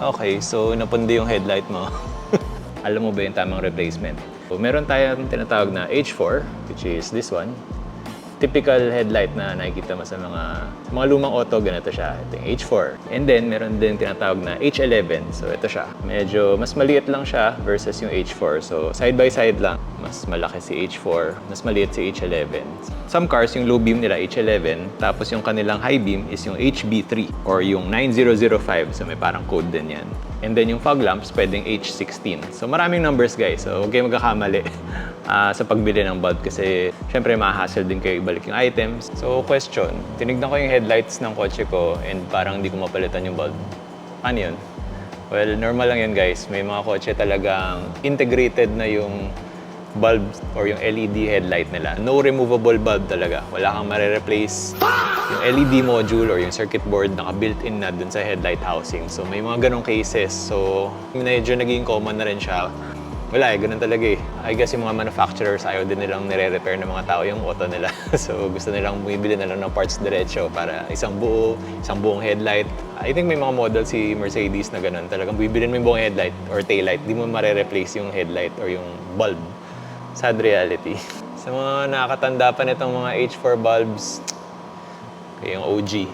Okay, so napundi yung headlight mo. Alam mo ba yung tamang replacement? So, meron tayong tinatawag na H4, which is this one. Typical headlight na nakikita mo sa mga lumang auto, ganito siya. Ito yung H4. And then, meron din tinatawag na H11. So, ito siya. Medyo mas maliit lang siya versus yung H4. So, side by side lang. Mas malaki si H4, mas maliit si H11. Some cars, yung low beam nila, H11. Tapos yung kanilang high beam is yung HB3 or yung 9005. So, may parang code din yan. And then yung fog lamps, pwedeng H16. So, maraming numbers, guys. So, huwag kayo magkakamali sa pagbili ng bulb kasi syempre ma-hassle din kayo ibalik yung items. So, question. Tinignan ko yung headlights ng kotse ko and parang hindi ko mapalitan yung bulb. Ano yun? Well, normal lang yun, guys. May mga kotse talagang integrated na yung bulb or yung LED headlight nila. No removable bulb talaga. Wala kang mare-replace yung LED module or yung circuit board naka-built-in na dun sa headlight housing. So may mga ganong cases. So medyo naging common na rin siya. Wala ganun talaga I guess yung mga manufacturers ayaw din nilang nire-repair ng mga tao yung auto nila. So gusto nilang bumibili na lang ng parts diretso para isang buong headlight. I think may mga model si Mercedes na ganun. Talagang bibilin mo yung buong headlight or taillight. Di mo mare-replace yung headlight or yung bulb. Sad reality. Sa mga nakakatanda pa nitong mga H4 bulbs, yung OG.